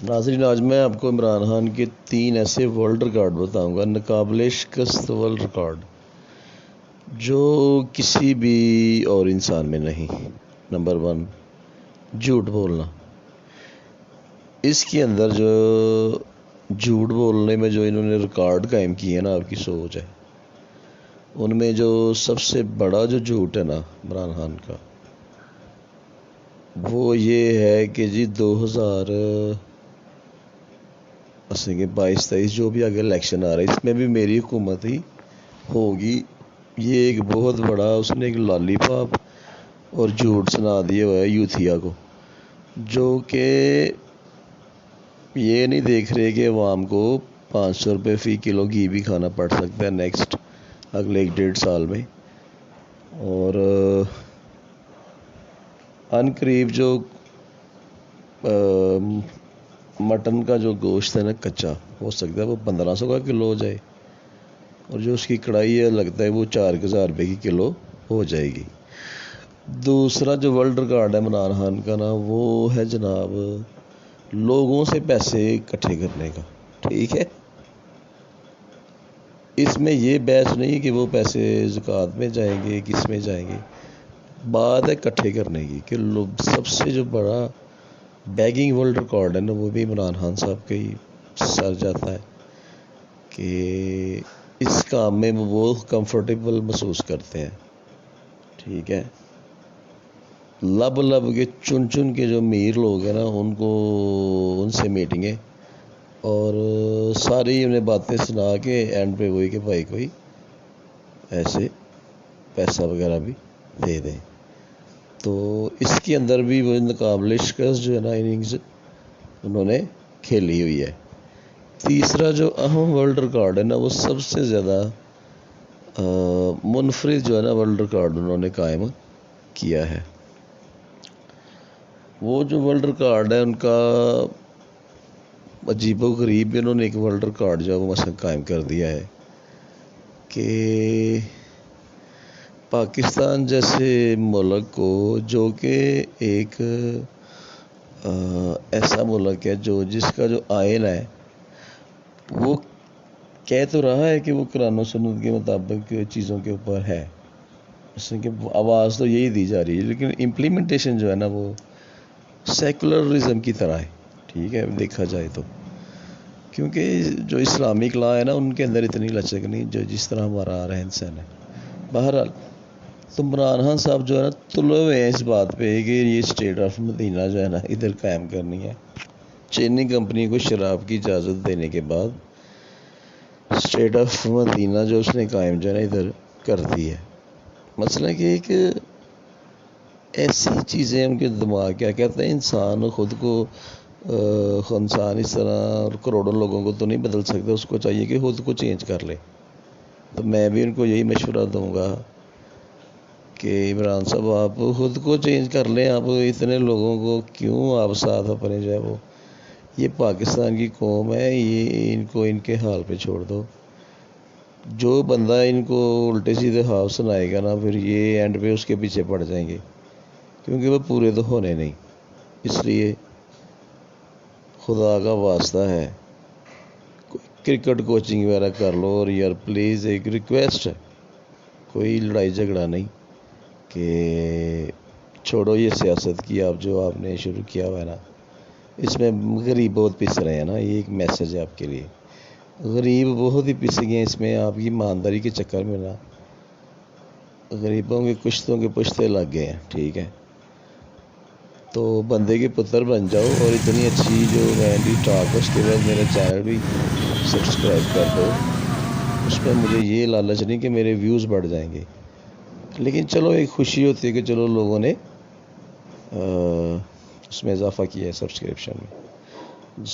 ناظرین، آج میں آپ کو عمران خان کے 3 ایسے ورلڈ ریکارڈ بتاؤں گا، ناقابل شکست ورلڈ ریکارڈ، جو کسی بھی اور انسان میں نہیں۔ نمبر 1، جھوٹ بولنا۔ اس کے اندر جو جھوٹ بولنے میں جو انہوں نے ریکارڈ قائم کیے ہیں نا، آپ کی سوچ ہے، ان میں جو سب سے بڑا جو جھوٹ ہے نا عمران خان کا، وہ یہ ہے کہ جی 2022-23 جو بھی آگے الیکشن آ رہا ہے، اس میں بھی میری حکومت ہی ہوگی۔ یہ ایک بہت بڑا اس نے ایک لالی پاپ اور جھوٹ سنا دیا ہوا ہے یوتھیا کو، جو کہ یہ نہیں دیکھ رہے کہ عوام کو 500 روپے فی کلو گھی بھی کھانا پڑ سکتا ہے نیکسٹ اگلے 1.5 سال میں۔ اور ان قریب جو مٹن کا جو گوشت ہے نا کچا، ہو سکتا ہے وہ 1500 کا کلو ہو جائے، اور جو اس کی کڑھائی ہے لگتا ہے وہ 4000 روپے کی کلو ہو جائے گی۔ دوسرا جو ورلڈ ریکارڈ ہے عمران خان کا نا، وہ ہے جناب لوگوں سے پیسے اکٹھے کرنے کا۔ ٹھیک ہے، اس میں یہ بحث نہیں کہ وہ پیسے زکوٰۃ میں جائیں گے کس میں جائیں گے، بات ہے اکٹھے کرنے کی، کہ سب سے جو بڑا بیگنگ ورلڈ ریکارڈ ہے نا، وہ بھی عمران خان صاحب کا ہی سر جاتا ہے کہ اس کام میں وہ کمفرٹیبل محسوس کرتے ہیں۔ ٹھیک ہے، لب کے چن کے جو امیر لوگ ہیں نا، ان سے میٹنگیں اور ساری انہیں باتیں سنا کے اینڈ پہ وہی کہ بھائی کوئی ایسے پیسہ وغیرہ بھی دے دیں۔ تو اس کے اندر بھی وہ ناقابل شکست جو ہے نا اننگز انہوں نے کھیلی ہوئی ہے۔ تیسرا جو اہم ورلڈ ریکارڈ ہے نا، وہ سب سے زیادہ منفرد جو ہے نا ورلڈ ریکارڈ انہوں نے قائم کیا ہے۔ وہ جو ورلڈ ریکارڈ ہے ان کا عجیب و غریب بھی، انہوں نے ایک ورلڈ ریکارڈ جو ہے وہ مثلا قائم کر دیا ہے کہ پاکستان جیسے ملک کو، جو کہ ایک ایسا ملک ہے جس کا جو آئین ہے وہ کہہ تو رہا ہے کہ وہ قرآن و سنت کے مطابق چیزوں کے اوپر ہے، اس کہ آواز تو یہی دی جا رہی ہے، لیکن امپلیمنٹیشن جو ہے نا وہ سیکولرزم کی طرح ہے۔ ٹھیک ہے، دیکھا جائے تو، کیونکہ جو اسلامک لا ہے نا ان کے اندر اتنی لچک نہیں جو جس طرح ہمارا رہن سہن ہے۔ بہرحال تو عمران خان صاحب جو ہے نا تلے ہوئے ہیں اس بات پہ کہ یہ اسٹیٹ آف مدینہ جو ہے نا ادھر قائم کرنی ہے۔ چینی کمپنی کو شراب کی اجازت دینے کے بعد اسٹیٹ آف مدینہ جو اس نے قائم جو ہے نا ادھر کر دی ہے۔ مسئلہ کہ ایک ایسی چیزیں ان کے دماغ کیا کہتے ہیں، انسان خود کو انسان اس طرح اور کروڑوں لوگوں کو تو نہیں بدل سکتا، اس کو چاہیے کہ خود کو چینج کر لے۔ تو میں بھی ان کو یہی مشورہ دوں گا کہ عمران صاحب آپ خود کو چینج کر لیں، آپ اتنے لوگوں کو کیوں آپ ساتھ اپنے جو ہے وہ، یہ پاکستان کی قوم ہے، یہ ان کو ان کے حال پہ چھوڑ دو۔ جو بندہ ان کو الٹے سیدھے ہاف سنائے گا نا، پھر یہ اینڈ پہ اس کے پیچھے پڑ جائیں گے، کیونکہ وہ پورے تو ہونے نہیں۔ اس لیے خدا کا واسطہ ہے کرکٹ کوچنگ وغیرہ کر لو، اور یار پلیز ایک ریکویسٹ ہے، کوئی لڑائی جھگڑا نہیں، کہ چھوڑو یہ سیاست کی آپ نے شروع کیا ہوا ہے نا، اس میں غریب بہت پس رہے ہیں نا، یہ ایک میسج ہے آپ کے لیے، غریب بہت ہی پس گئے ہیں اس میں، آپ کی ایمانداری کے چکر میں نا غریبوں کے کشتوں کے پشتے لگ گئے ہیں۔ ٹھیک ہے، تو بندے کے پتر بن جاؤ، اور اتنی اچھی جو مینڈی ٹاک ہے اس کے بعد میرا چینل بھی سبسکرائب کر دو۔ اس میں مجھے یہ لالچ نہیں کہ میرے ویوز بڑھ جائیں گے، لیکن چلو ایک خوشی ہوتی ہے کہ چلو لوگوں نے اس میں اضافہ کیا ہے سبسکرپشن میں۔